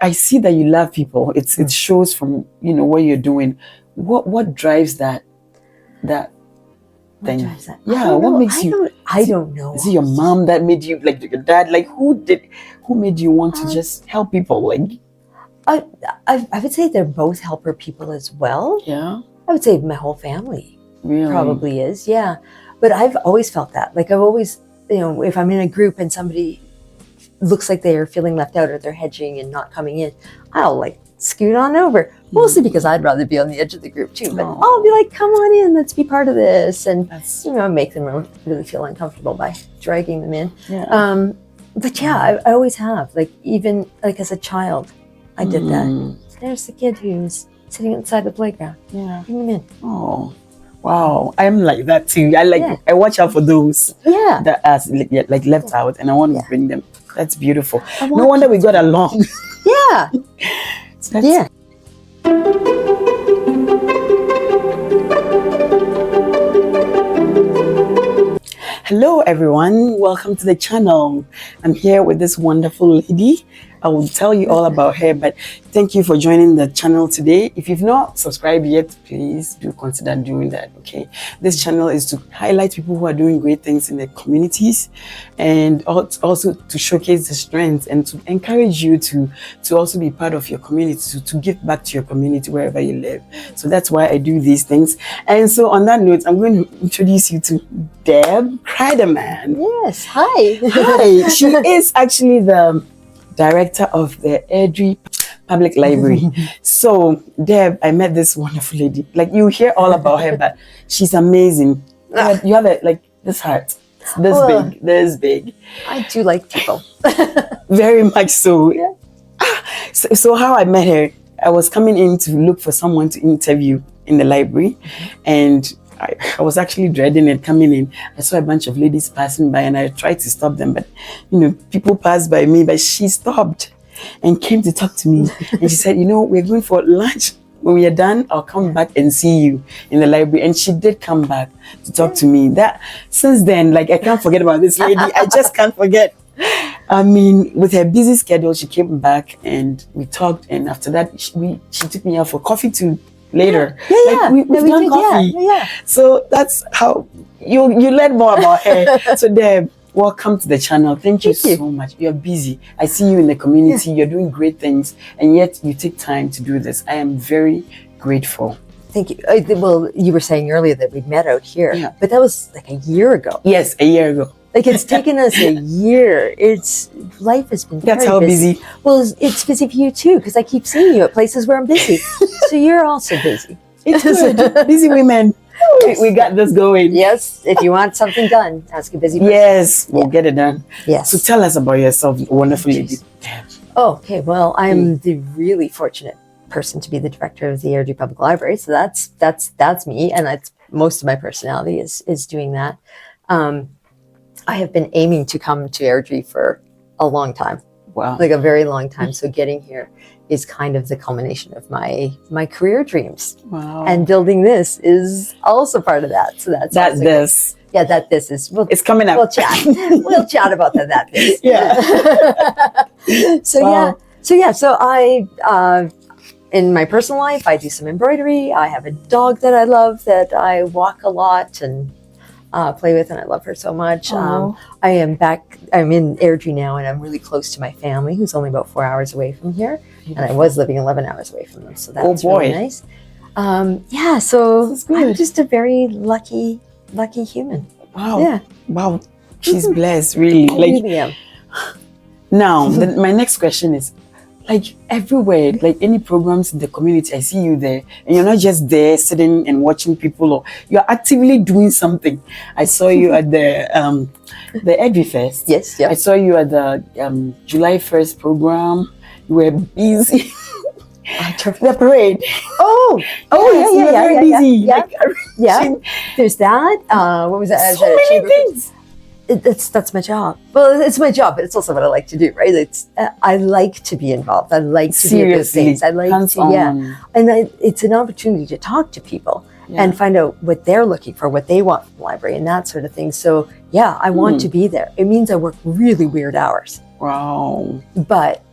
I see that you love people. It shows from, what you're doing. What drives that thing? What drives that? Yeah, what makes you? I don't know. Is it your mom that made you, like your dad? Like who made you want to just help people? Like I would say they're both helper people as well. Yeah. I would say my whole family Really? probably is. Yeah. But I've always felt that. Like I've always, if I'm in a group and somebody looks like they're feeling left out or they're hedging and not coming in, I'll like scoot on over. Mostly because I'd rather be on the edge of the group too. But I'll be like, come on in, let's be part of this. And, make them really feel uncomfortable by dragging them in. Yeah. But yeah, I always have. Like even like as a child, I did that. There's the kid who's sitting inside the playground. Yeah. Bring them in. Oh, wow. I'm like that too. I watch out for those that are like left out, and I want to bring them. That's beautiful. No wonder we got along. Yeah. Yeah. Hello everyone, welcome to the channel. I'm here with this wonderful lady. I will tell you all about her, but thank you for joining the channel today. If you've not subscribed yet, please do consider doing that, okay? This channel is to highlight people who are doing great things in their communities, and also to showcase the strengths and to encourage you to also be part of your community, to give back to your community wherever you live. So that's why I do these things. And so on that note, I'm going to introduce you to Deb Cryderman. Yes, hi. Hi. She is actually the director of the Airdrie Public Library. So, Deb, I met this wonderful lady. Like, you hear all about her, but she's amazing. You have this heart. This big. I do like people. Very much so. Yeah. So how I met her, I was coming in to look for someone to interview in the library, and I was actually dreading it coming in. I saw a bunch of ladies passing by and I tried to stop them, but people passed by me, but she stopped and came to talk to me. And she said, we're going for lunch. When we are done, I'll come back and see you in the library. And she did come back to talk to me. Since then, I can't forget about this lady. I just can't forget. I mean, with her busy schedule, she came back and we talked. And after that, she took me out for coffee too. Later, we've done coffee. Yeah. So that's how you learn more about her. So Deb, welcome to the channel. Thank you so much. You're busy. I see you in the community. You're doing great things, and yet you take time to do this. I am very grateful. Thank you. Well, you were saying earlier that we'd met out here, but that was like a year ago. Yes, a year ago. Like it's taken us a year. Life has been That's how busy. Well, it's busy for you too, because I keep seeing you at places where I'm busy. So you're also busy. It's good. Busy women. We got this going. Yes. If you want something done, ask a busy person. Yes, we'll get it done. Yes. So tell us about yourself, wonderful lady. Okay. Well, I'm the really fortunate person to be the director of the Airdrie Public Library. So that's me, and that's most of my personality is doing that. I have been aiming to come to Airdrie for a long time. Wow. Like a very long time. So getting here is kind of the culmination of my career dreams. Wow. And building this is also part of that. So that's this. Yeah, this is. It's coming up. We'll chat. We'll chat about that this. Yeah. So I in my personal life, I do some embroidery. I have a dog that I love that I walk a lot and play with, and I love her so much. I'm in Airdrie now, and I'm really close to my family, who's only about 4 hours away from here. And I was living 11 hours away from them, so that's really nice. So I'm just a very lucky human. Wow. Yeah. Wow. She's blessed, really. I really am. Now, my next question is, everywhere, any programs in the community, I see you there, and you're not just there sitting and watching people, or you're actively doing something. I saw you at the Airdrie Fest. Yes, yeah. I saw you at the July 1st program. You were busy. The parade. Yeah. Very busy. Yeah. There's that. What was that? So many things. That's my job. Well, it's my job, but it's also what I like to do, right? I like to be involved. I like to be at those things. I like to, and it's an opportunity to talk to people and find out what they're looking for, what they want from the library, and that sort of thing. So I want to be there. It means I work really weird hours. Wow. But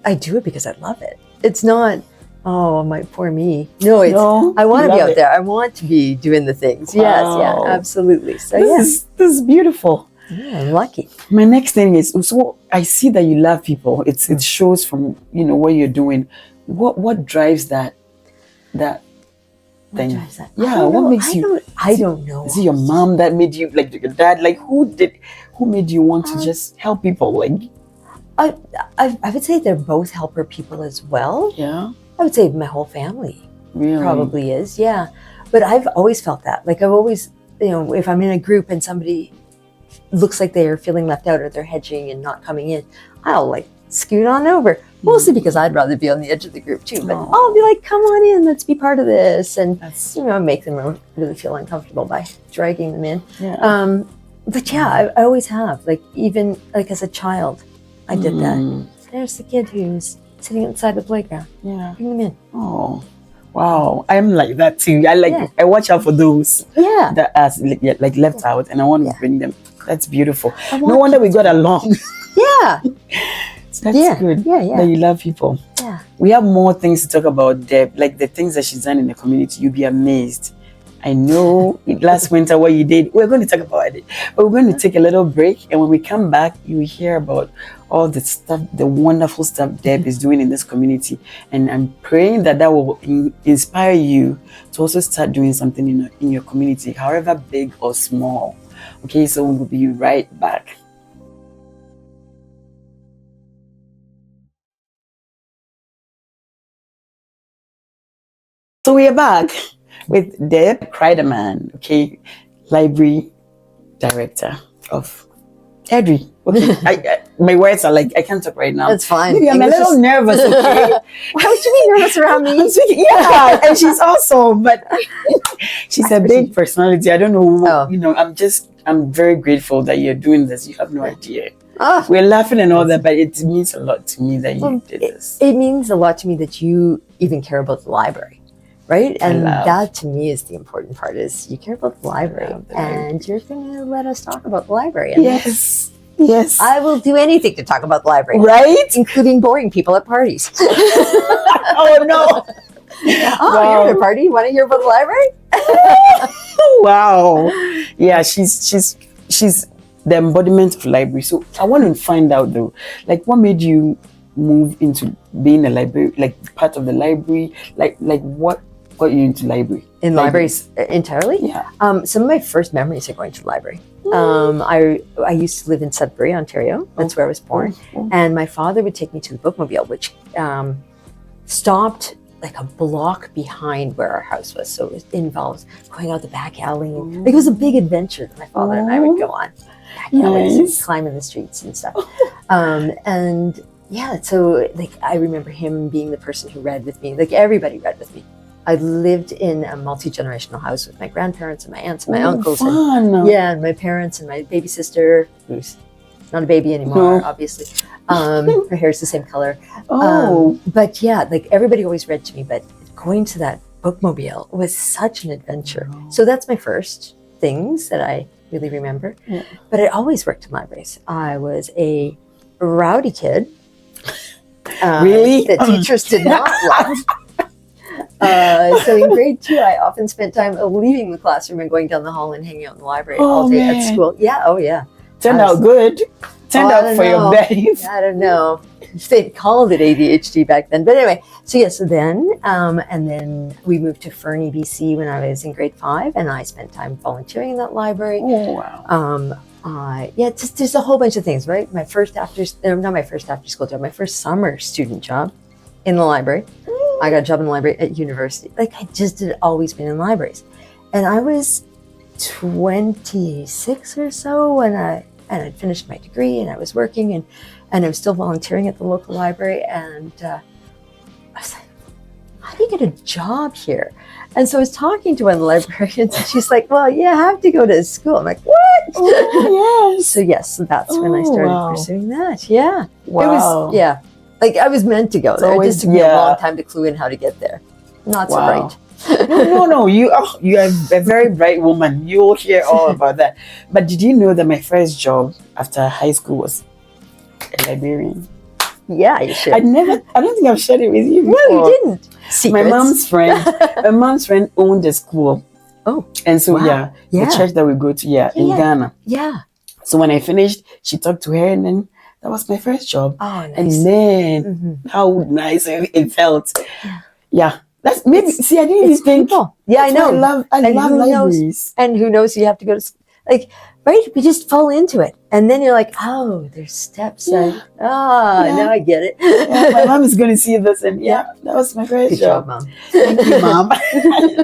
I do it because I love it. It's not, oh, my poor me. No, it's No, I want to be love out it. there. I want to be doing the things. Yes, yeah, Wow. absolutely. So This is beautiful. yeah, I'm lucky. My next thing is, so I see that you love people. It shows from, you know, what you're doing. What drives that What thing? drives that? Yeah, I don't what know. makes you? I don't know. Is it your mom that made you, like your dad? Like who made you want to just help people? Like, I would say they're both helper people as well. yeah, I would say my whole family really, probably is. Yeah, but I've always felt that. Like I've always, you know, if I'm in a group and somebody looks like they're feeling left out or they're hedging and not coming in, I'll like scoot on over. Mostly because I'd rather be on the edge of the group too. But Aw. I'll be like, come on in, let's be part of this. And, That's you know, make them really feel uncomfortable by dragging them in. yeah. But yeah, I always have. Like even like as a child, I did that. There's the kid who's sitting outside the playground. Yeah. Bring them in. Oh, wow. I'm like that too. I Yeah. I watch out for those Yeah. that are like left out, and I want to bring them. That's beautiful. I No want wonder we people got along. Yeah. That's Yeah. good. Yeah, yeah. That you love people. Yeah. We have more things to talk about, Deb, like the things that she's done in the community. You'll be amazed. I know last winter what you did. We're going to talk about it, but we're going to take a little break. And when we come back, you will hear about all the stuff, the wonderful stuff Deb is doing in this community. And I'm praying that will inspire you to also start doing something in your community, however big or small. Okay, so we'll be right back. So we are back with Deb Cryderman, okay, library director of Airdrie. Okay, my words are like, I can't talk right now. That's fine. Maybe I'm a little nervous, okay? Why would you be nervous around me? I'm speaking, yeah, and she's awesome, but she's a big personality. I don't know, you know, I'm very grateful that you're doing this. You have no idea. Oh. We're laughing and all that, but it means a lot to me that you did this. It means a lot to me that you even care about the library. Right? And that to me is the important part, is you care about the library and you're going to let us talk about the library. And yes. Yes. I will do anything to talk about the library. Right? Including boring people at parties. Oh, no. Oh, you're at a party? You want to hear about the library? Wow. Yeah, she's the embodiment of library. So I want to find out though, like what made you move into being a library, like part of the library, like what got you into library? In libraries entirely? Yeah. Some of my first memories are going to the library. I used to live in Sudbury, Ontario. That's where I was born. And my father would take me to the bookmobile, which stopped like a block behind where our house was. So it involves going out the back alley. And, like, it was a big adventure that my father and I would go on. Back alleys and climbing the streets and stuff. And yeah, so like I remember him being the person who read with me. Like everybody read with me. I lived in a multi-generational house with my grandparents and my aunts and my uncles. Fun. And my parents and my baby sister, who's not a baby anymore, obviously. Her hair's the same color. But yeah, like everybody always read to me, but going to that bookmobile was such an adventure. So that's my first things that I really remember. Yeah. But I always worked in libraries. I was a rowdy kid. Really? The teachers did not love. So in grade 2, I often spent time leaving the classroom and going down the hall and hanging out in the library all day at school. Yeah, oh yeah. Turned out good. Turned out for your best. I don't know. They called it ADHD back then. But anyway, so then, and then we moved to Fernie, BC when I was in grade 5, and I spent time volunteering in that library. Oh, wow. Just there's a whole bunch of things, right? Not my first after school job, my first summer student job in the library. I got a job in the library at university. Like I just had always been in libraries. And I was 26 or so when I'd finished my degree and I was working and I was still volunteering at the local library. And I was like, how do you get a job here? And so I was talking to one of the librarians and she's like, well, you have to go to school. I'm like, what? Oh, yes. So that's when I started pursuing that. Yeah. Wow. It was, like I was meant to go there. It just took me a long time to clue in how to get there. Not so bright. No. You are a very bright woman. You'll hear all about that. But did you know that my first job after high school was a librarian? Yeah, you should. I don't think I've shared it with you before. No, you didn't. Secrets. My mom's friend owned a school. Oh. And so, Wow. the church that we go to, in Ghana. Yeah. So when I finished, she talked to her, and then that was my first job. Oh, nice. And then how nice it felt. Yeah. That's maybe, see, I didn't even think. Yeah, I know. I love libraries. And who knows, you have to go to, like, right? We just fall into it. And then you're like, oh, there's steps. Now I get it. My mom is going to see this, and that was my first job. Mom. Thank you, Mom.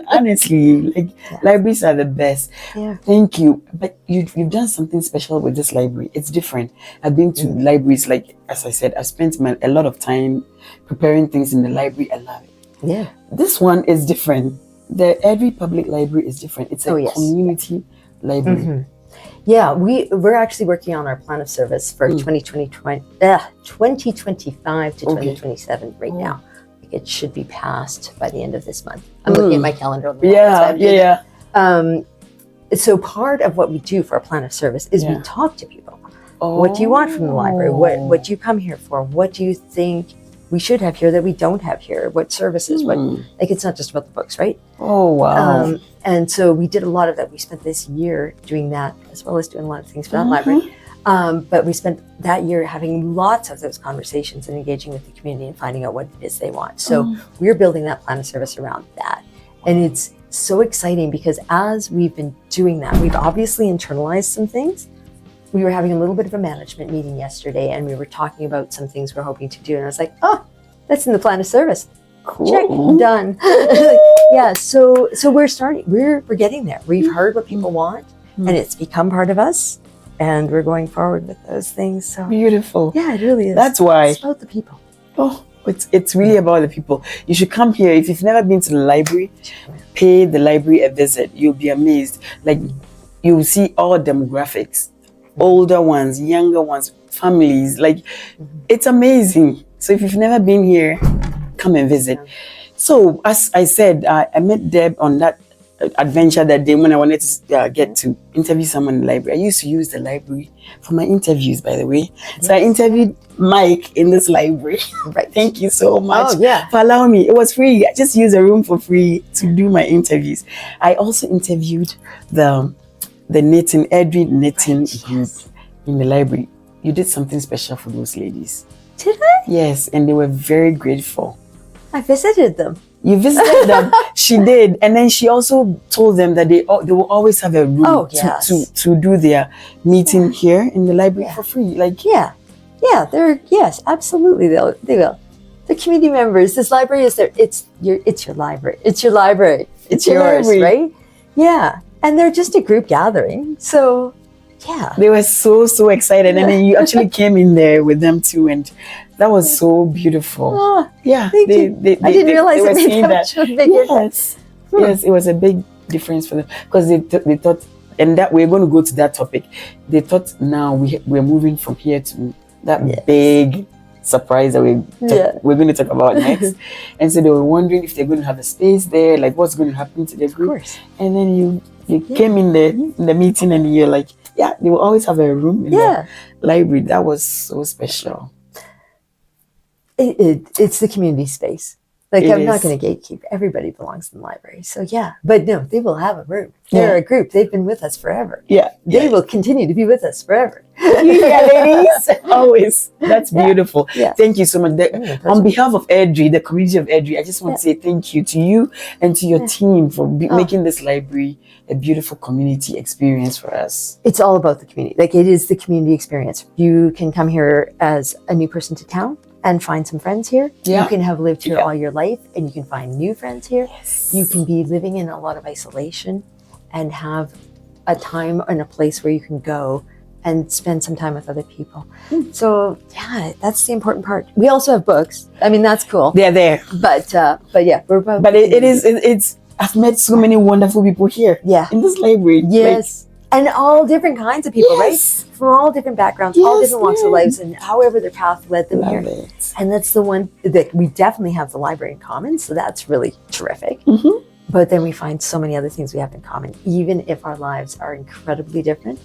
Honestly, libraries are the best. Yeah. Thank you. But you've done something special with this library. It's different. I've been to libraries, like, as I said, I've spent a lot of time preparing things in the library. I love it. Yeah. This one is different. The Airdrie Public Library is different. It's a community library. Mm-hmm. Yeah, we're actually working on our plan of service for 2025 to 2027 right now. It should be passed by the end of this month. I'm looking at my calendar on the So part of what we do for our plan of service is we talk to people. What do you want from the library? What do you come here for? What do you think we should have here that we don't have here? What services? Like, it's not just about the books, right? Oh, wow. And so we did a lot of that. We spent this year doing that, as well as doing a lot of things for that library. But we spent that year having lots of those conversations and engaging with the community and finding out what it is they want. So we're building that plan of service around that. And it's so exciting because as we've been doing that, we've obviously internalized some things. We were having a little bit of a management meeting yesterday, and we were talking about some things we're hoping to do. And I was like, oh, that's in the plan of service. Cool. Check, done. So we're starting. We're getting there. We've heard what people want, and it's become part of us, and we're going forward with those things. So beautiful. Yeah, it really is. That's why it's about the people. Oh, it's really about the people. You should come here. If you've never been to the library, pay the library a visit. You'll be amazed. Like, you'll see all demographics. Older ones, younger ones, families, like it's amazing. So if you've never been here, come and visit. So as I said, I met Deb on that adventure that day when I wanted to get to interview someone in the library. I used to use the library for my interviews, by the way. So I interviewed Mike in this library. Right. Thank you so much for allowing me. It was free. I just used the room for free to do my interviews. I also interviewed the knitting, Airdrie knitting group in the library. You did something special for those ladies. Did I? Yes, and they were very grateful. I visited them. You visited them. She did, and then she also told them that they will always have a room to do their meeting here in the library for free. Like they're absolutely they will. The community members. This library is there. It's your library. It's your library. It's yours, right? Yeah. And they're just a group gathering. So, they were so excited. And then you actually came in there with them too. And that was so beautiful. Oh, thank you. I didn't realize it made that much bigger. Yes, it was a big difference for them. Because they thought, and that we're going to go to that topic. They thought now we're moving from here to that big surprise that we're going to talk about next. And so they were wondering if they're going to have a space there, like what's going to happen to the group. Of course. And then you came in the meeting and you're like, they will always have a room in the library. That was so special. It's the community space. Like, I'm not going to gatekeep. Everybody belongs in the library. So, but no, they will have a room. They're a group. They've been with us forever. They will continue to be with us forever. Ladies. Always. That's beautiful. Thank you so much. On behalf of Airdrie, the community of Airdrie, I just want to say thank you to you and to your team for making this library a beautiful community experience for us. It's all about the community. Like, it is the community experience. You can come here as a new person to town and find some friends here. You can have lived here all your life and you can find new friends here. You can be living in a lot of isolation and have a time and a place where you can go and spend some time with other people. So that's the important part. We also have books. I mean, that's cool. They're there. But we're about. But it's I've met so many wonderful people here. In this library. Yes. And all different kinds of people, right? From all different backgrounds, all different walks of lives, and however their path led them here. And that's the one that we definitely have the library in common, so that's really terrific. But then we find so many other things we have in common. Even if our lives are incredibly different,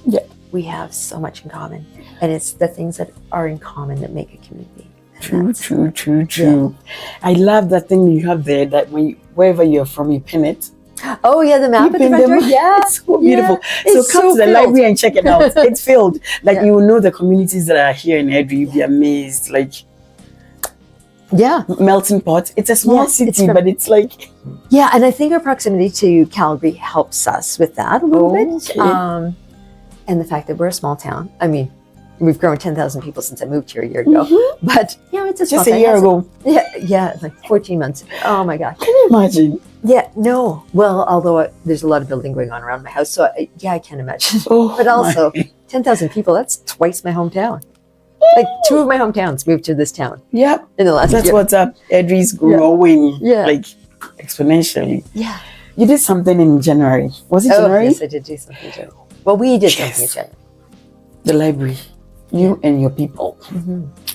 we have so much in common. And it's the things that are in common that make a community. True. I love that thing you have there, that wherever you're from, you pin it. Oh yeah, the map at the front door. Yeah, it's so beautiful. Yeah. So come to the library and check it out. It's filled. Like you will know the communities that are here in Airdrie. You'll be amazed. Like melting pot. It's a small city, but it's like and I think our proximity to Calgary helps us with that a little bit. And the fact that we're a small town. I mean, we've grown 10,000 people since I moved here a year ago. But it's a small just a year ago. Yeah, like 14 months. Oh my God. Can you imagine? Yeah, no. Well, although there's a lot of building going on around my house, so I can't imagine. But also, 10,000 people, that's twice my hometown. Like 2 of my hometowns moved to this town. Yep. In the last year. That's what's up. Airdrie's growing like exponentially. Yeah. You did something in January. Was it January? Yes, I did do something in January. Well, we did something in January. The library. You and your people.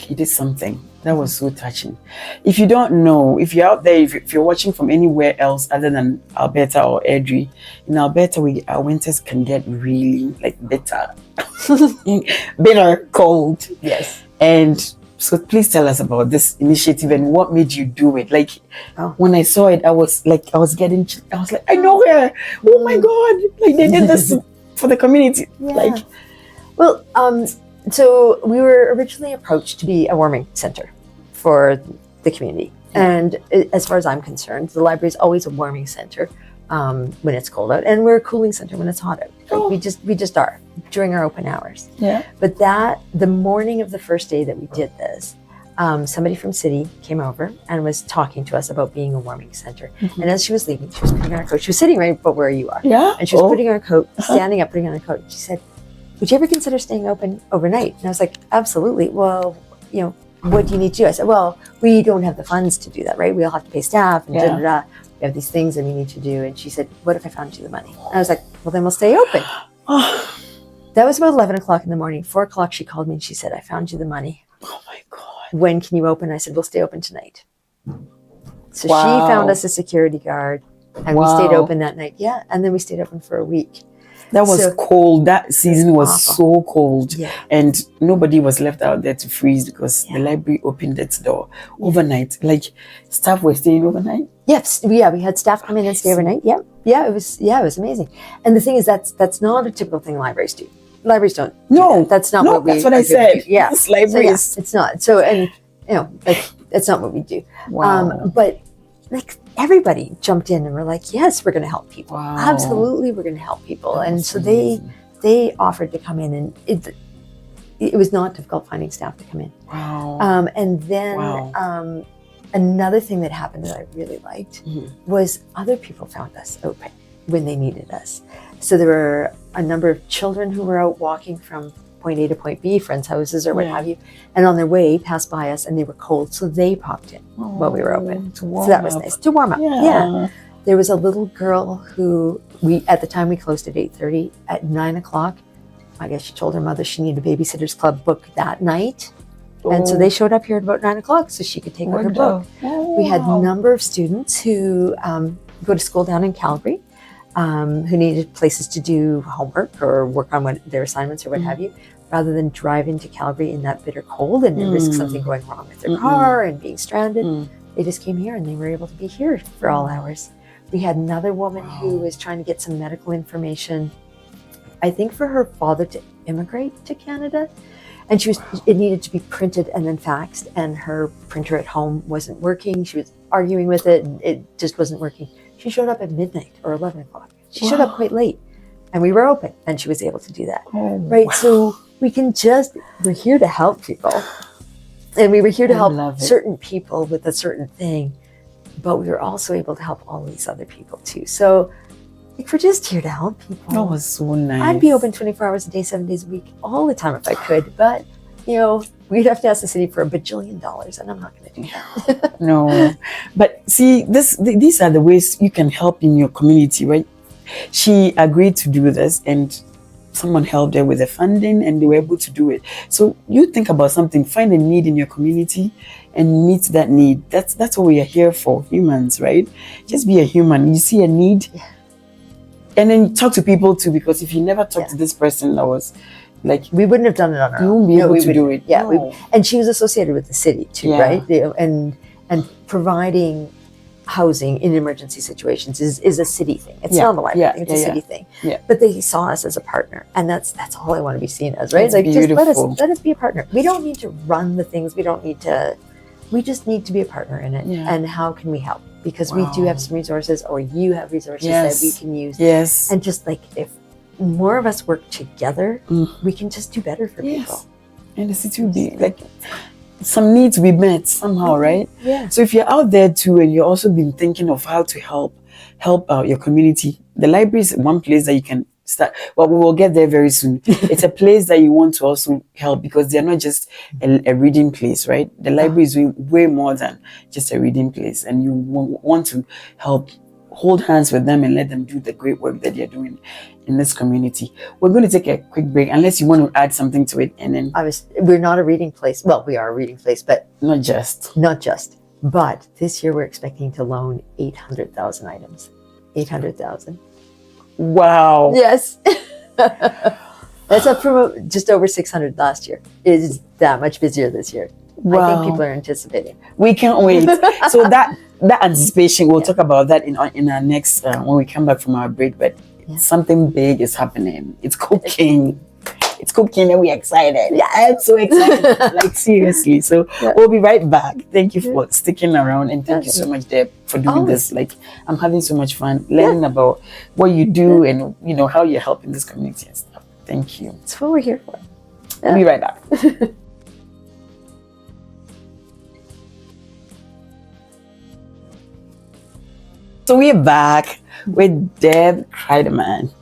You did something. That was so touching. If you don't know, if you're out there, if you're watching from anywhere else other than Alberta or Airdrie, in Alberta, our winters can get really bitter, cold. Yes. And so please tell us about this initiative and what made you do it. Like when I saw it, I was like, I know her. Oh my God. Like they did this for the community. Yeah. Well, so we were originally approached to be a warming center for the community. And as far as I'm concerned, the library is always a warming center when it's cold out, and we're a cooling center when it's hot out. Like we just are during our open hours. Yeah. But the morning of the first day that we did this, somebody from City came over and was talking to us about being a warming center. And as she was leaving, she was putting on her coat. She was sitting right about where you are. Yeah. And she was putting on her coat, standing up, putting on her coat. She said, "Would you ever consider staying open overnight?" And I was like, "Absolutely." Well, what do you need to do? I said, "Well, we don't have the funds to do that, right? We all have to pay staff and we have these things that we need to do." And she said, "What if I found you the money?" And I was like, "Well, then we'll stay open." That was about 11 o'clock in the morning. 4 o'clock, she called me and she said, "I found you the money. Oh my God. When can you open?" I said, "We'll stay open tonight." So she found us a security guard and we stayed open that night. Yeah. And then we stayed open for a week. That was cold. That season was so cold. Yeah. And nobody was left out there to freeze because the library opened its door overnight. Like staff were staying overnight? Yes. We had staff come in and stay overnight. Yeah. Yeah. It was amazing. And the thing is, that's not a typical thing libraries do. Libraries don't. No. That's not what we that's what I said. Yeah. This library is... it's not. So, and that's not what we do. Wow. But everybody jumped in and were like, "Yes, we're going to help people. Wow. Absolutely, we're going to help people." And so amazing. they offered to come in, and it was not difficult finding staff to come in. Wow. And then another thing that happened that I really liked was other people found us open when they needed us. So there were a number of children who were out walking from point A to point B, friends' houses or what have you, and on their way passed by us and they were cold, so they popped in while we were open. So that was nice to warm up. Yeah. There was a little girl who at the time we closed at 8:30. At 9 o'clock, I guess she told her mother she needed a babysitters club book that night, and so they showed up here at about 9 o'clock so she could take her book. We had a number of students who go to school down in Calgary, who needed places to do homework or work on their assignments or what have you, rather than drive into Calgary in that bitter cold and risk something going wrong with their car and being stranded. They just came here and they were able to be here for all hours. We had another woman who was trying to get some medical information, I think for her father to immigrate to Canada. And it needed to be printed and then faxed, and her printer at home wasn't working. She was arguing with it and it just wasn't working. She showed up at midnight or 11 o'clock. She showed up quite late and we were open and she was able to do that. So we're here to help people. And we were here to help certain people with a certain thing, but we were also able to help all these other people too. So we're just here to help people. That was so nice. I'd be open 24 hours a day, 7 days a week, all the time if I could, but we'd have to ask the city for $1 bajillion, and I'm not going to do that. No, but see, these are the ways you can help in your community, right? She agreed to do this, and someone helped her with the funding, and they were able to do it. So you think about something, find a need in your community, and meet that need. That's what we are here for, humans, right? Just be a human. You see a need, and then talk to people too. Because if you never talk to this person that was Like, we wouldn't have done it on our you own. won't be able we to would- do it. Yeah, No. and she was associated with the city too, Yeah. right? And providing housing in emergency situations is a city thing. It's Yeah. not a library Yeah. thing, it's Yeah. a city Yeah. thing. Yeah. But they saw us as a partner, and that's all I want to be seen as, right? That's like beautiful. just let us be a partner. We don't need to run the things. We just need to be a partner in it. Yeah. And how can we help? Because we do Wow. have some resources, or you have resources Yes. that we can use. Yes. And just like if more of us work together, we can just do better for people. Yes. And the city will be like, some needs will be met somehow, right? Yeah. So if you're out there too, and you're also been thinking of how to help your community, the library is one place that you can start. Well, we will get there very soon. It's a place that you want to also help, because they're not just a reading place, right? The library is doing way more than just a reading place, and you want to help hold hands with them and let them do the great work that they're doing in this community. We're going to take a quick break, unless you want to add something to it, and then We're not a reading place. Well, we are a reading place, but not just. But this year we're expecting to loan 800,000 items. 800,000. Wow. Yes. That's up from just over 600 last year. It is that much busier this year. Wow. I think people are anticipating. We can't wait. So that anticipation, we'll talk about that in our next when we come back from our break. But something big is happening. It's cooking. It's cooking, and we're excited. Yeah, I'm so excited. Like, seriously. So we'll be right back. Thank you for sticking around, and thank you so much, Deb, for doing this. Like, I'm having so much fun learning about what you do and how you're helping this community and stuff. Thank you. That's what we're here for. We'll be right back. So we're back with Deb Cryderman.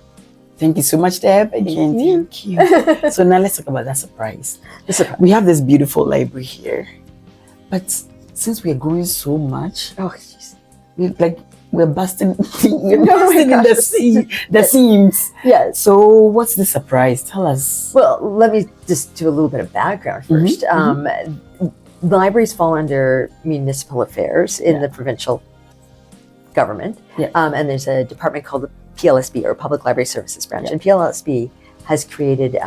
Thank you so much, Deb. Again, thank you. So now let's talk about that surprise. We have this beautiful library here, but since we're growing so much, we're busting, in the seams. Yes. So what's the surprise? Tell us. Well, let me just do a little bit of background first. Libraries fall under municipal affairs in the provincial government. And there's a department called the PLSB, or Public Library Services Branch. And PLSB has created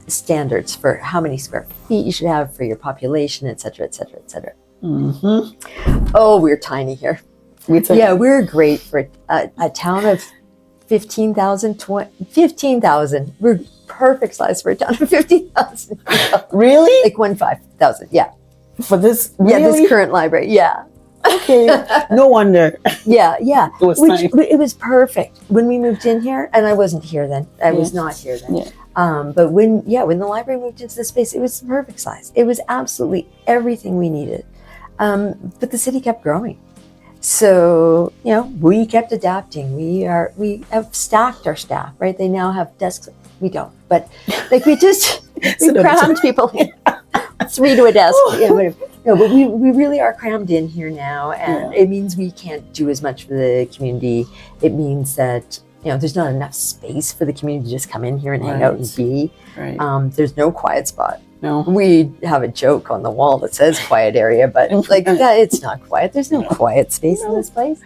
standards for how many square feet you should have for your population, et cetera, et cetera, et cetera. Oh, we're tiny here. Yeah, we're great for a town of 15,000. We're perfect size for a town of 15,000. Really? Like 15,000, yeah. For this? Yeah, really? this current library, yeah. Okay, no wonder. Yeah. It was perfect when we moved in here, and I wasn't here then. I was not here then. Yeah. But when the library moved into this space, it was the perfect size. It was absolutely everything we needed. But the city kept growing, so we kept adapting. We have stacked our staff, right? They now have desks. We don't, but like we crammed people in. 3 to a desk. But we really are crammed in here now, and it means we can't do as much for the community. It means that there's not enough space for the community to just come in here and hang out and be. Right. There's no quiet spot. No. We have a joke on the wall that says quiet area, but like that, it's not quiet. There's no quiet space in this place.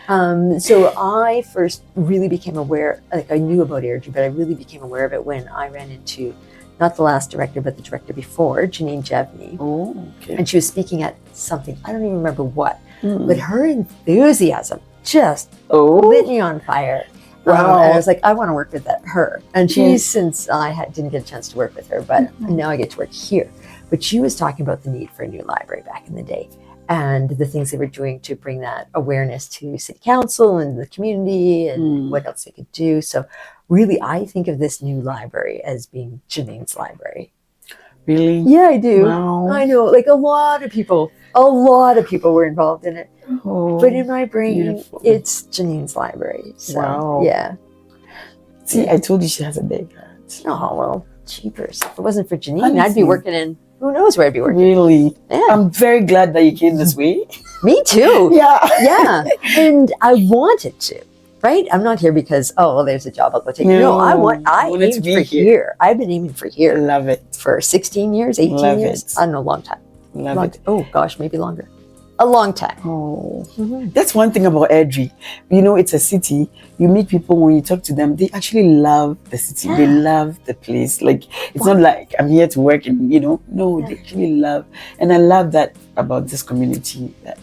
So I first really became aware, like I knew about Airdrie, but I really became aware of it when I ran into not the last director, but the director before, 𝘾𝙧𝙮𝙯. Oh, okay. And she was speaking at something, I don't even remember what, but her enthusiasm just lit me on fire. Wow. And I was like, I want to work with her. And since I didn't get a chance to work with her, but now I get to work here. But she was talking about the need for a new library back in the day, and the things they were doing to bring that awareness to city council and the community, and what else they could do. So really, I think of this new library as being Janine's library. Really? Yeah, I do. Wow. I know, like a lot of people were involved in it. Oh, but in my brain, beautiful. It's Janine's library. So, wow. Yeah. See, I told you she has a big heart. Oh, well, cheapers. If it wasn't for Janine, I'd be working in, who knows where I'd be working. Really? Yeah. I'm very glad that you came this way. Me too. Yeah. And I wanted to. Right? I'm not here because, there's a job I'll go take. No, I aimed for here. I've been aiming for here. Love it. For 16 years, 18 years. I don't know, long time. Love it. Oh gosh, maybe longer. a long time. Oh, that's one thing about Airdrie. You know, it's a city. You meet people, when you talk to them, they actually love the city. They love the place. Like, it's not like I'm here to work and, you know, no, they actually love. And I love that about this community, that,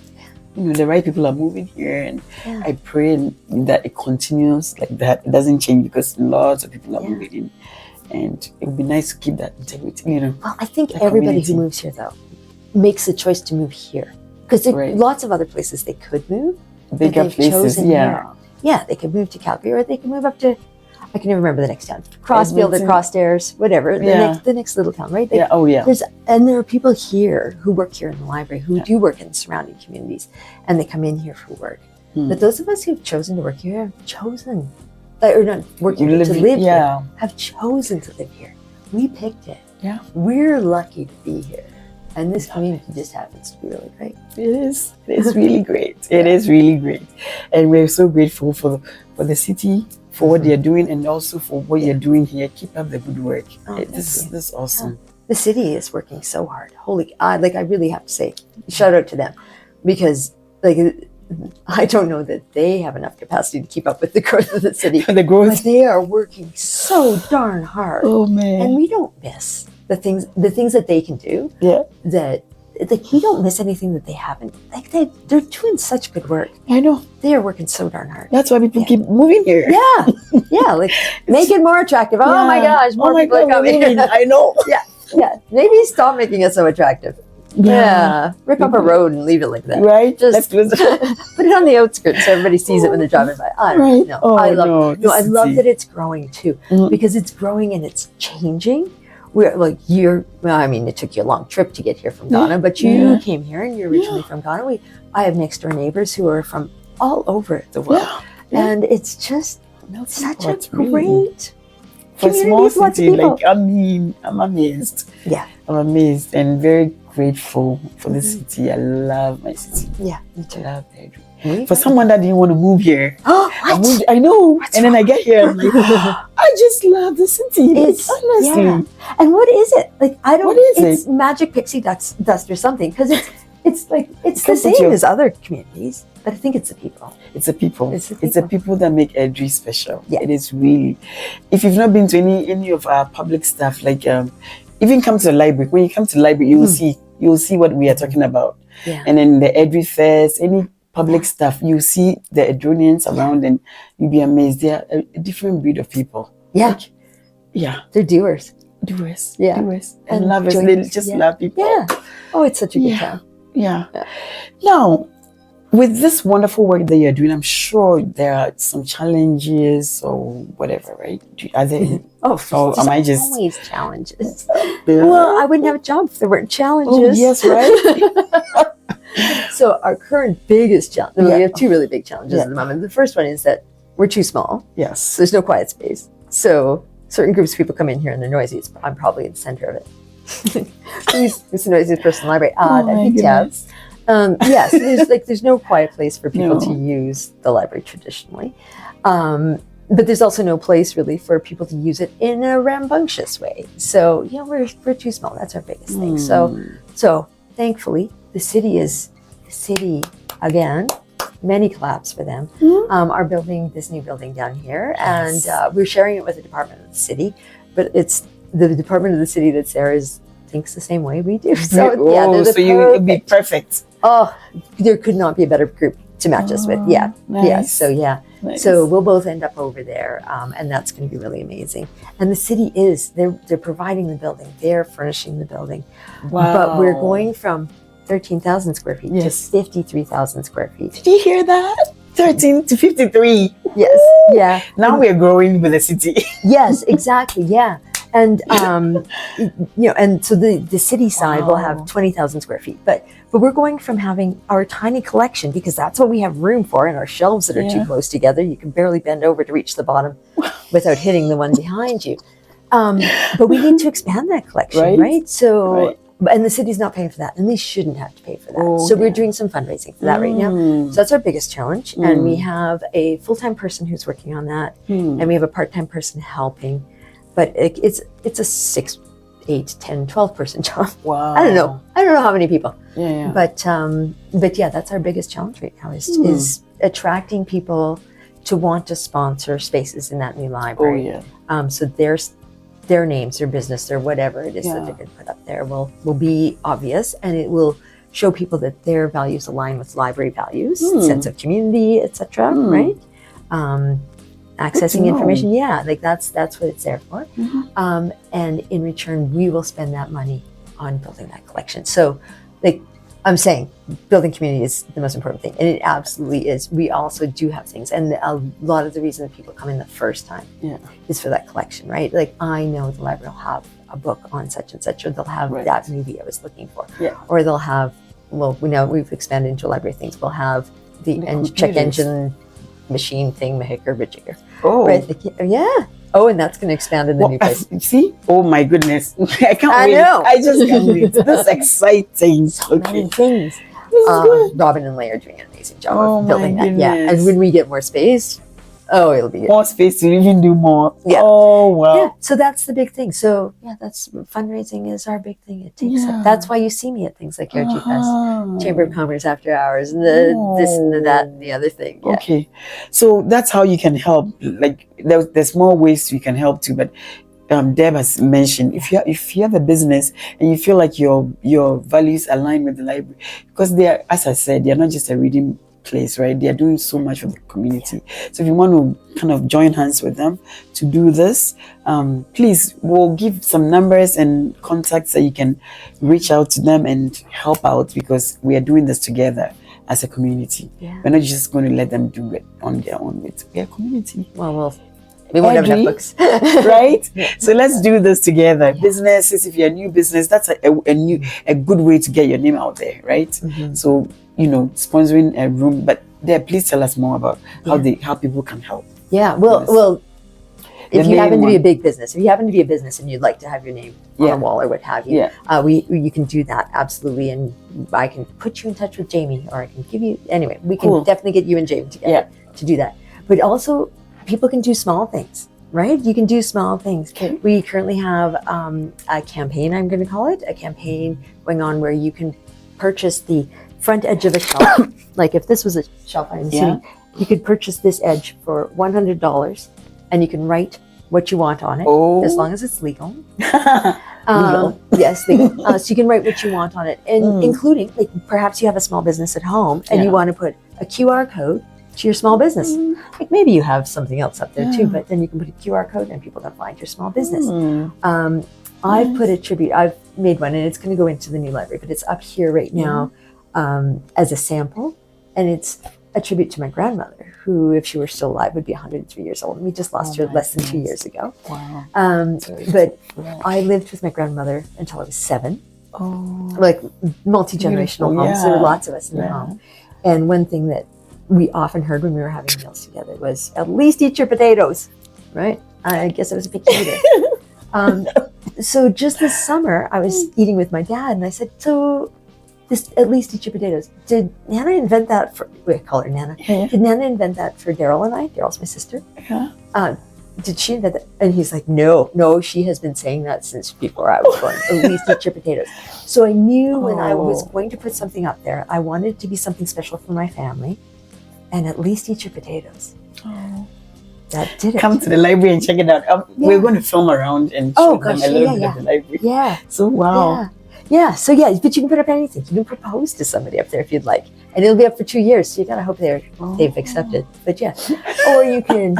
you know, the right people are moving here, and I pray that it continues like that. It doesn't change, because lots of people are moving in, and it would be nice to keep that integrity, you know. Well, I think everybody who moves here, though, makes the choice to move here. Because there are lots of other places they could move. Bigger places, here. Yeah, they could move to Calgary, or they could move up to, I can never remember the next town, Crossfield or Crosstairs, whatever, the next little town, right? And there are people here who work here in the library, who do work in surrounding communities, and they come in here for work. But those of us who've chosen to work here have chosen, or not working to live here, have chosen to live here. We picked it. Yeah. We're lucky to be here. And this community just happens to be really great. It is. It's really great. It is really great. And we're so grateful for the city, for what they're doing, and also for what you're doing here. Keep up the good work. This is awesome. Yeah. The city is working so hard. I really have to say, shout out to them, because I don't know that they have enough capacity to keep up with the growth of the city. But they are working so darn hard. Oh man! And we don't miss the things that they can do. Yeah. That we don't miss anything that they haven't. They're doing such good work. I know. They are working so darn hard. That's why people keep moving here. Yeah. Yeah. Like, make it more attractive. Oh my gosh, more people are coming. I know. Yeah. Maybe stop making it so attractive. Yeah. Rip up a road and leave it like that. Right. Just put it on the outskirts so everybody sees it when they're driving by. I love that it's growing too, because it's growing and it's changing. It took you a long trip to get here from Ghana, but you came here and you're originally from Ghana. I have next door neighbors who are from all over the world. And it's just such a great for a small city. Like, I'm amazed. Yeah. I'm amazed and very grateful for the city. I love my city. Yeah, me too. I love Airdrie. For someone that didn't want to move here, I know. What's and then I get here, I'm like, I just love the city. It's honestly. Yeah. And what is it? Like, I don't. What is it's magic pixie dust or something, because it's the same as other communities, but I think it's the people. It's the people. It's the people that make Airdrie special. Yeah. It is really. If you've not been to any of our public stuff, like even come to the library. When you come to the library, you will see what we are talking about. Yeah. And then the Airdrie fairs, any public stuff, you see the Adronians around, and you'll be amazed. They are a different breed of people. Yeah. They're doers. Yeah. Doers. And lovers. They just love people. Yeah. Oh, it's such a good time. Yeah. Now, with this wonderful work that you're doing, I'm sure there are some challenges or whatever, right? Are there? Am I just always challenges? Well, I wouldn't have a job if there weren't challenges. Oh, yes, right. So our current biggest challenge, we have two really big challenges at the moment. The first one is that we're too small. Yes. So there's no quiet space. So certain groups of people come in here and they're noisy. I'm probably in the center of it. Who's the noisiest person in the library? That'd be Deb. Yes, there's no quiet place for people to use the library traditionally. But there's also no place really for people to use it in a rambunctious way. So, we're too small. That's our biggest thing. So thankfully, the city again, many claps for them, are building this new building down here. And we're sharing it with the Department of the City, but it's the Department of the City that's there thinks the same way we do. So you'll be perfect. Oh, there could not be a better group to match us with. Yeah. Nice. Yeah. So nice. So we'll both end up over there, and that's going to be really amazing. And the city they're providing the building, they're furnishing the building. Wow. But we're going from 13,000 square feet to 53,000 square feet. Did you hear that? 13 to 53. Yes. Yeah. Now we're growing with the city. Yes, exactly. Yeah. And and so the city side will have 20,000 square feet, but we're going from having our tiny collection, because that's what we have room for, and our shelves that are too close together. You can barely bend over to reach the bottom without hitting the one behind you. But we need to expand that collection, right? So, and the city's not paying for that, and they shouldn't have to pay for that. So we're doing some fundraising for that right now. So that's our biggest challenge, and we have a full-time person who's working on that, and we have a part-time person helping. But it's a 8, 10, 12-person job. Wow. I don't know how many people. Yeah. But yeah, that's our biggest challenge right now is attracting people to want to sponsor spaces in that new library. Oh yeah. So their names, their business, their whatever it is that they're going to put up there will be obvious, and it will show people that their values align with library values, sense of community, etc. Right? Accessing information, like that's what it's there for. And in return, we will spend that money on building that collection. So, like I'm saying, building community is the most important thing, and it absolutely is. We also do have things, and a lot of the reason that people come in the first time is for that collection, right? Like I know the library will have a book on such and such, or they'll have that movie I was looking for, or they'll have. Well, we know we've expanded into library things. We'll have the check engine machine thing, 𝘾𝙧𝙮𝙧𝙢𝙖𝙣. Oh, right. Oh, and that's going to expand in the new place. See? Oh my goodness! I can't wait. Know. I just can't wait. This is exciting. So many things. Robin and Leigh are doing an amazing job of building that. Yeah, and when we get more space, it'll be more space to even do more. Yeah. Oh wow. Yeah. So that's the big thing. So that's fundraising is our big thing. It takes that's why you see me at things like Airdrie Fest, Chamber of Commerce after hours, and this and that and the other thing. Yeah. Okay, so that's how you can help. Like there's more ways you can help too, but Deb has mentioned if you have a business and you feel like your values align with the library, because they are, as I said, they are not just a reading place, right? They are doing so much for the community. So if you want to kind of join hands with them to do this, please, we'll give some numbers and contacts that you can reach out to them and help out, because we are doing this together as a community. We're not just going to let them do it on their own. We are a community. Well, we won't have enough books. Right? So let's do this together. Businesses, if you're a new business, that's a good way to get your name out there, right? So, sponsoring a room, but please tell us more about how people can help. Yeah, well, if you happen to be a big business, and you'd like to have your name on a wall or what have you, you can do that, absolutely. And I can put you in touch with Jamie, or I can give you, anyway, we can definitely get you and Jamie together to do that. But also, people can do small things, right? You can do small things. We currently have a campaign, I'm going to call it, a campaign going on where you can purchase the front edge of a shelf. Like if this was a shelf I'm sitting, you could purchase this edge for $100, and you can write what you want on it, as long as it's legal. Yes, legal. So you can write what you want on it, and including, like, perhaps you have a small business at home and you want to put a QR code to your small business. Like maybe you have something else up there too, but then you can put a QR code and people can find your small business. I've put a tribute, I've made one, and it's going to go into the new library, but it's up here right now as a sample, and it's a tribute to my grandmother, who, if she were still alive, would be 103 years old. And we just lost her less than 2 years ago. Wow. But I lived with my grandmother until I was 7. Like multi-generational homes. There were lots of us in the home. And one thing that we often heard when we were having meals together was, at least eat your potatoes, right? I guess I was a picky eater. So just this summer, I was eating with my dad, and I said, so this, at least eat your potatoes. Did Nana invent that for, we call her Nana. Did Nana invent that for Daryl and I? Daryl's my sister. Did she invent that? And he's like, no, she has been saying that since before I was born. At least eat your potatoes. So I knew when I was going to put something up there, I wanted it to be something special for my family, and at least eat your potatoes. That did it. Come to the library and check it out. We're going to film around and show them a little bit of the library. So wow. So but you can put up anything. You can propose to somebody up there if you'd like, and it'll be up for 2 years. So you gotta hope they've accepted. But or you can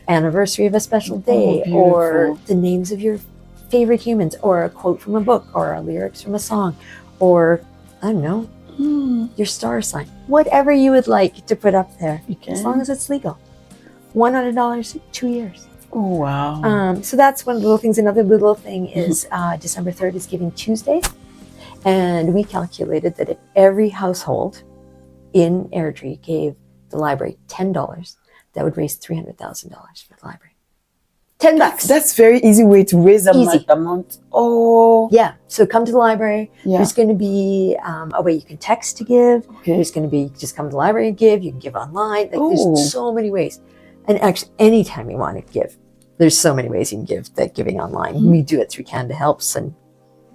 anniversary of a special day, or the names of your favorite humans, or a quote from a book, or lyrics from a song, or I don't know, your star sign, whatever you would like to put up there, as long as it's legal. $100, 2 years. Oh, wow. So that's one of the little things. Another little thing is December 3rd is Giving Tuesday. And we calculated that if every household in Airdrie gave the library $10, that would raise $300,000 for the library. $10. That's very easy way to raise a amount. Yeah. So come to the library. There's going to be a way you can text to give. There's going to be just come to the library and give. You can give online. Like, there's so many ways. And actually, anytime you want to give, there's so many ways you can give. That giving online, we do it through Canada Helps, and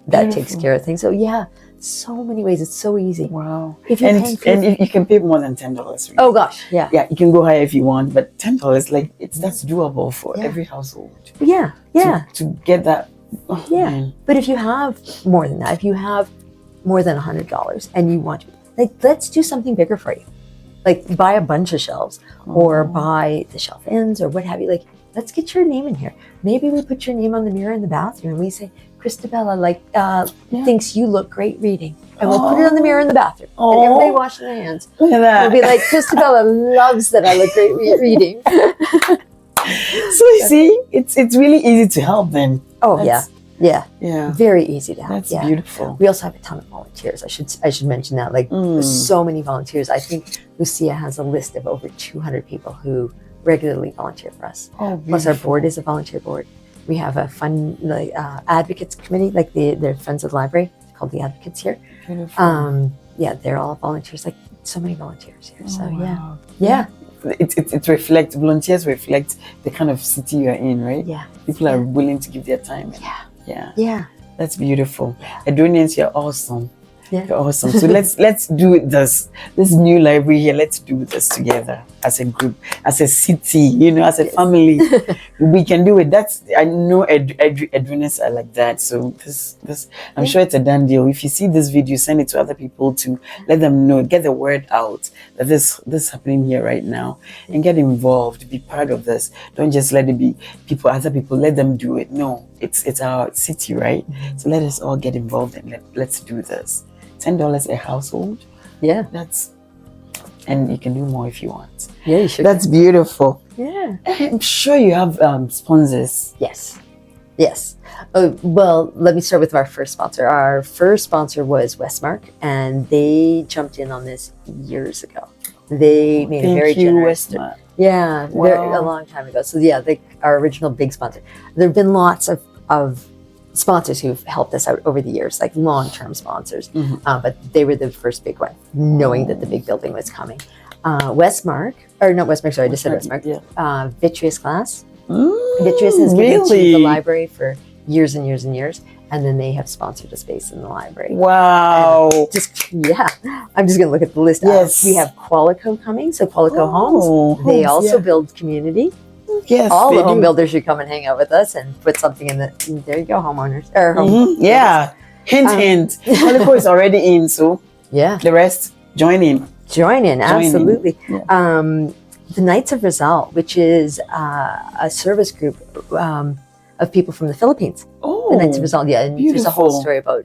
that takes care of things. So yeah, so many ways. It's so easy. Wow. If you can pay more than $10. Really. Oh gosh, yeah. Yeah, you can go higher if you want, but $10, like that's doable for every household. Yeah, yeah. To get that. Oh, yeah. Man. But if you have more than that, if you have more than $100 and you want to, like, let's do something bigger for you. Like buy a bunch of shelves or buy the shelf ends or what have you. Like, let's get your name in here. Maybe we put your name on the mirror in the bathroom and we say, Christabella thinks you look great reading. And we'll put it on the mirror in the bathroom. And everybody washing their hands. Look at that. We'll be like, Christabella loves that I look great reading. So you see, it's really easy to help then. Oh, yeah. Very easy to help. That's beautiful. We also have a ton of volunteers. I should mention that. Like, there's so many volunteers. I think Lucia has a list of over 200 people who regularly volunteer for us. Oh, plus, our board is a volunteer board. We have a fun advocates committee, like they're friends of the library, called the advocates here. Beautiful. They're all volunteers. Like, so many volunteers here. So wow. yeah. It reflects, volunteers reflect the kind of city you're in, right? Yeah. People are willing to give their time. Yeah. That's beautiful. Edronians, you're awesome. Yeah. You're awesome. So let's do this new library here. Let's do this together as a group, as a city, as a family. We can do it. I know Edronians are like that. So this I'm sure it's a done deal. If you see this video, send it to other people to let them know, get the word out that this is happening here right now, and get involved, be part of this. Don't just let it be other people, let them do it. No, it's our city, right? So let us all get involved and let's do this. $10 a household. Yeah. And you can do more if you want. Yeah, you should. That's beautiful. Yeah. I'm sure you have sponsors. Yes. Oh, well, let me start with our first sponsor. Our first sponsor was Westmark, and they jumped in on this years ago. They made a very generous. Westmark. Yeah, a long time ago. So yeah, our original big sponsor. There have been lots of sponsors who've helped us out over the years, like long-term sponsors, but they were the first big one, knowing that the big building was coming. Westmark, sorry, I just said Westmark. Yeah. Vitreous Glass. Vitreous has given to the library for years and years and years, and then they have sponsored a space in the library. Wow. I'm just gonna look at the list. Yes. We have Qualico coming, so Qualico Homes. They also build community. Yes, all the home builders should come and hang out with us and put something in the. There you go, homeowners or home. Yeah, hint. Qualico is already in, so the rest join in. Absolutely. Yeah. The Knights of Rizal, which is a service group of people from the Philippines. Oh, the Knights of Rizal. Yeah, and beautiful. There's a whole story about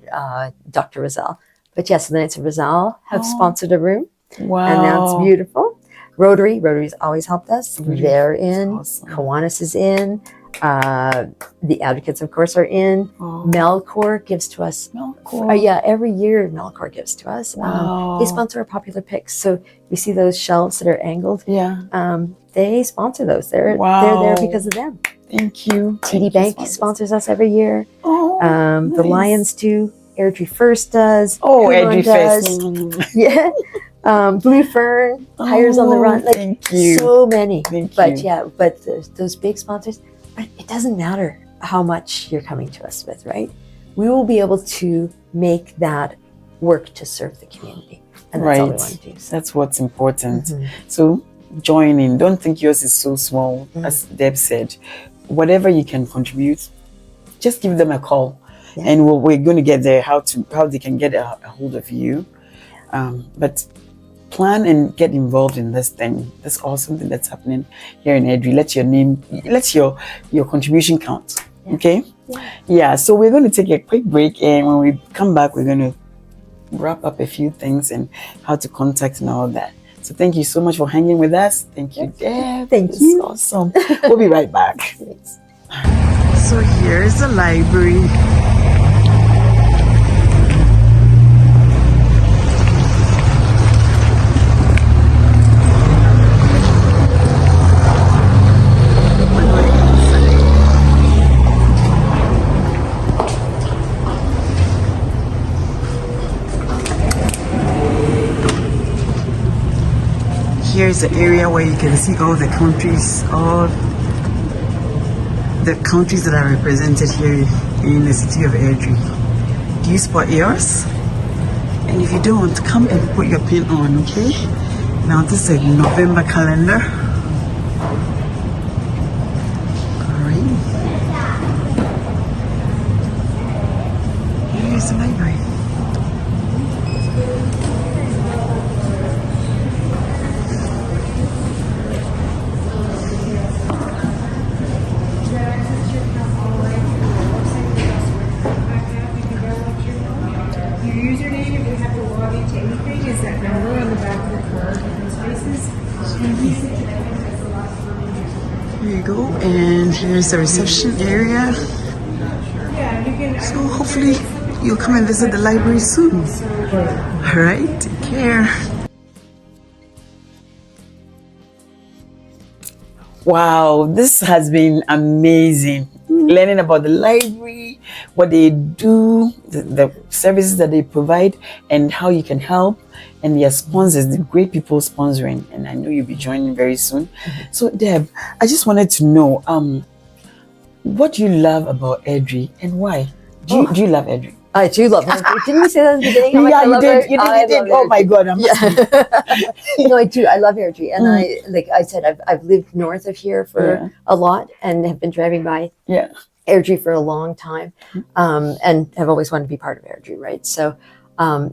Dr. Rizal. But yes, the Knights of Rizal have sponsored a room. Wow, and that's beautiful. Rotary's always helped us. They're in. Awesome. Kiwanis is in. The advocates, of course, are in. Melcor gives to us. Every year Melcor gives to us. They sponsor our popular picks. So you see those shelves that are angled. They sponsor those. They're there because of them. Thank you. TD Bank sponsors us every year. Nice. The Lions do. Airdrie First does. Airdrie First. Yeah. Blue Fern, Tires on the Run, so many. But those big sponsors, but it doesn't matter how much you're coming to us with, right? We will be able to make that work to serve the community. And that's all we want to do. So. That's what's important. So join in. Don't think yours is so small, as Deb said. Whatever you can contribute, just give them a call. And we're going to get there, how they can get a hold of you. But plan and get involved in this awesome thing that's happening here in Airdrie. Let your contribution count. Okay? So we're going to take a quick break, and when we come back, we're going to wrap up a few things and how to contact and all that. So thank you so much for hanging with us. Thank you, Deb. Thank you. Awesome. We'll be right back. Thanks. So here's the library. Here's the area where you can see all the countries, all the countries that are represented here in the city of Airdrie. Do you spot yours? And if you don't, come and put your pin on, okay? Now this is a November calendar. Alright. Here's the library. Here you go, and here's the reception area. So hopefully you'll come and visit the library soon. Alright, take care. Wow, this has been amazing. Learning about the library, what they do, the services that they provide, and how you can help, and their sponsors, the great people sponsoring. And I know you'll be joining very soon. So Deb, I just wanted to know, what do you love about Airdrie and why? Do you love Airdrie? I do love Airdrie. Didn't we say that at the beginning? Yeah, you did. You did. Oh my God, I'm No, I do. I love Airdrie, and like I said, I've lived north of here for a lot, and have been driving by Airdrie for a long time, and have always wanted to be part of Airdrie, right? So,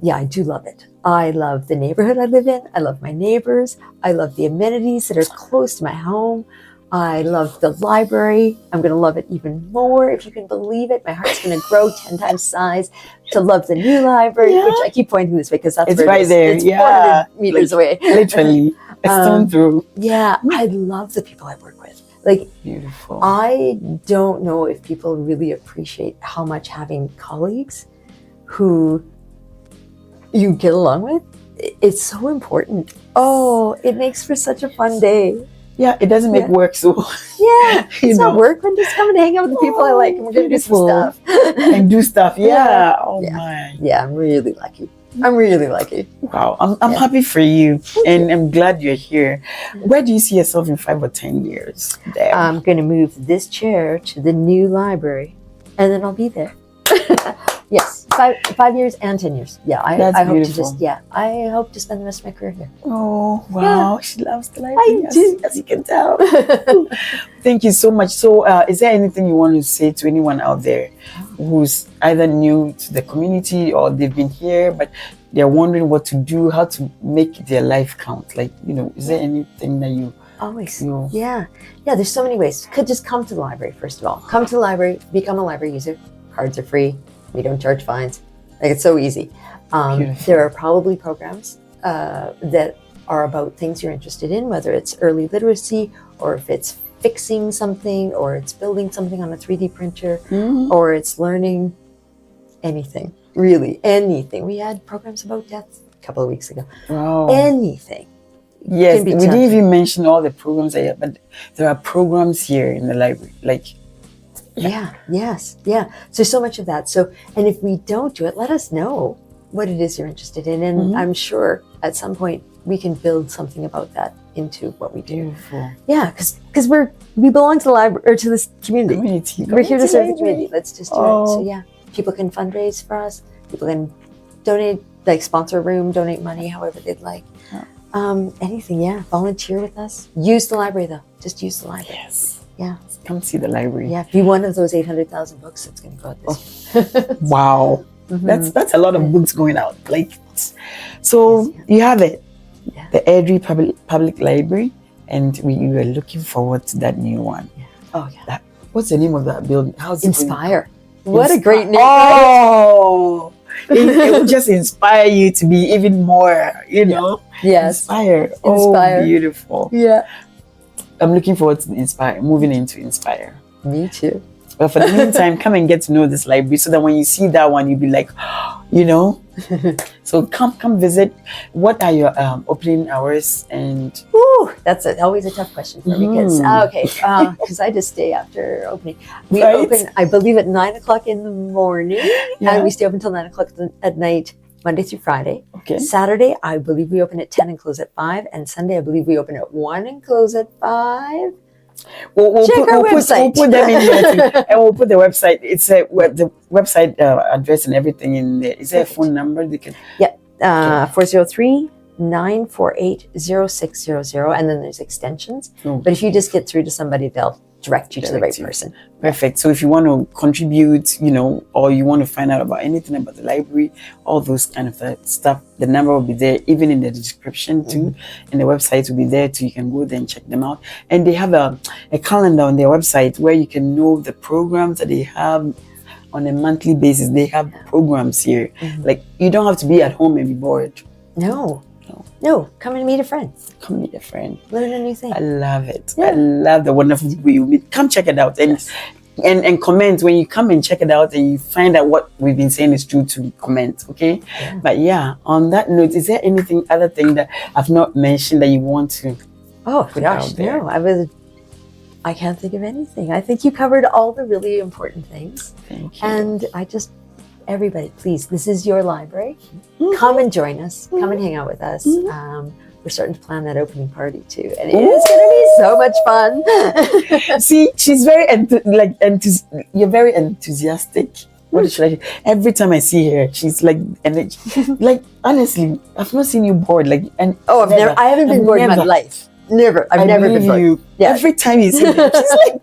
yeah, I do love it. I love the neighborhood I live in. I love my neighbors. I love the amenities that are close to my home. I love the library. I'm going to love it even more, if you can believe it. My heart's going to grow 10 times size to love the new library, which I keep pointing this way because that's it's where right there. It's 400 meters away. Literally, a stone through. Yeah, I love the people I work with. Like, beautiful. I don't know if people really appreciate how much having colleagues who you get along with, it's so important. Oh, it makes for such a fun day. Yeah, it doesn't make work so. Yeah, it's not work when just come and hang out with the people I like, and we're gonna do some stuff and do stuff. Yeah. Oh my. Yeah, I'm really lucky. I'm really lucky. Wow, I'm happy for you, and I'm glad you're here. Where do you see yourself in 5 or 10 years? There. I'm gonna move this chair to the new library, and then I'll be there. Yes, 5 years and 10 years. Yeah, I hope to just I hope to spend the rest of my career here. Oh wow, she loves the library. I do, as you can tell. Thank you so much. So, is there anything you want to say to anyone out there who's either new to the community or they've been here but they're wondering what to do, how to make their life count? Like, is there anything that you always? Yeah. There's so many ways. Could just come to the library first of all. Come to the library, become a library user. Cards are free. We don't charge fines. Like, it's so easy. There are probably programs that are about things you're interested in, whether it's early literacy, or if it's fixing something, or it's building something on a 3D printer, or it's learning anything, really anything. We had programs about death a couple of weeks ago. Wow. Anything. Yes, we didn't even mention all the programs that but there are programs here in the library, like. Yes. So there's so much of that. So, and if we don't do it, let us know what it is you're interested in. And I'm sure at some point we can build something about that into what we do. Beautiful. Yeah, because we belong to the library, or to this community. We're here to serve the community. Let's just do it. So yeah, people can fundraise for us. People can donate, like sponsor a room, donate money, however they'd like. Anything, volunteer with us. Use the library though. Just use the library. Yes. Yeah. Come see the library. Yeah, be one of those 800,000 books that's going to go out this year. Wow. That's a lot of books going out. Like, so you have it. Yeah. The Airdrie Public Library, and we were looking forward to that new one. Yeah. Oh yeah. What's the name of that building? How's it Inspire. What a great name. Oh, it will just inspire you to be even more, Yes. Inspire. Inspire. Oh, beautiful. Yeah. I'm looking forward to moving into Inspire. Me too. But for the meantime, come and get to know this library so that when you see that one, you'll be like, So come visit. What are your opening hours? And that's always a tough question for me because because I just stay after opening. We open, I believe, at 9:00 in the morning, and we stay open until 9:00 at night, Monday through Friday. Okay. Saturday, I believe we open at 10 and close at 5, and Sunday, I believe we open at 1 and close at 5. Check our website. We'll put them in there too, and we'll put the website. It's the website address and everything in there. Is there a phone number they can? Yeah, 403-948-0600, and then there's extensions. But if you just get through to somebody, they'll direct you to the right person. Perfect. So if you want to contribute, or you want to find out about anything about the library, all those kind of stuff, the number will be there, even in the description too, and the website will be there too. You can go there and check them out. And they have a calendar on their website where you can know the programs that they have on a monthly basis. They have programs here. Like, you don't have to be at home and be bored. No, come and meet a friend. Come meet a friend. Learn a new thing. I love it. I love the wonderful people you meet. Come check it out and comment when you come and check it out and you find out what we've been saying is true, to comment, okay? But yeah, on that note, is there anything other thing that I've not mentioned that you want to? Oh gosh, no. I can't think of anything. I think you covered all the really important things. Thank you. And everybody, please, this is your library. Come and join us. Come and hang out with us. We're starting to plan that opening party too, and it is going to be so much fun. See, she's very you're very enthusiastic. What should I say? Every time I see her, she's like energy. Like, honestly, I've not seen you bored. I haven't been bored in my life. Never. I've never been bored. Yeah. Every time you see her, she's like,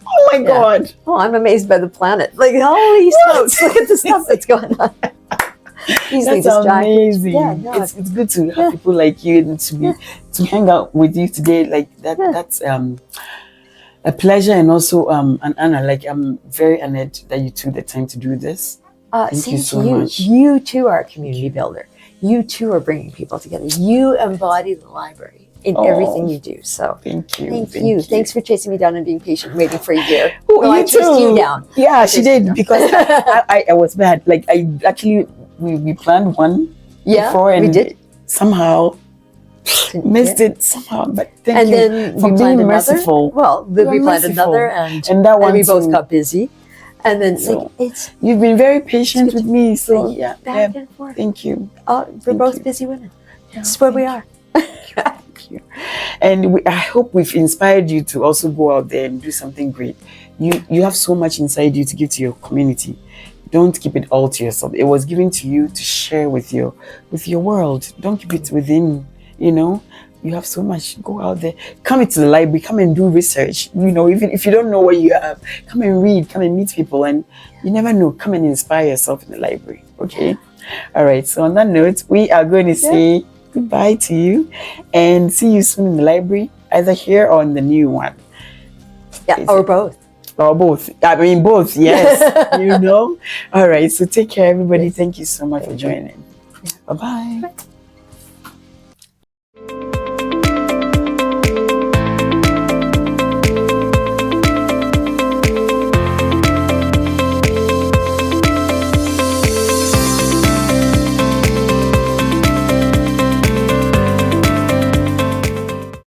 oh my God. Oh, I'm amazed by the planet. Like, holy smokes, look at the stuff that's going on. That's amazing. Yeah, it's good to have people like you and to hang out with you today. Like that. That's a pleasure and also an honor. Like, I'm very honored that you took the time to do this. Thank you so much. You too are a community builder. You too are bringing people together. You embody the library in everything you do. So thank you. Thank you. Thanks for chasing me down and being patient, waiting for a year. I chased you down. Yeah, she did, because I was bad. Like, I actually we planned one before, and we did somehow missed it somehow. But thank you then for being merciful. Well, then we planned another, and that one we both got busy. And then you've been very patient with me. So back and forth. Thank you. We're both busy women. That's where we are. Thank you. And I hope we've inspired you to also go out there and do something great. You have so much inside you to give to your community. Don't keep it all to yourself. It was given to you to share with your world. Don't keep it within. You have so much. Go out there. Come into the library. Come and do research. Even if you don't know what you have, come and read. Come and meet people. And you never know. Come and inspire yourself in the library. Okay. All right. So on that note, we are going to say goodbye to you and see you soon in the library, either here or on the new one. Yeah, or both. Or both. I mean, both, yes. All right. So take care, everybody. Thank you so much for joining. Bye-bye.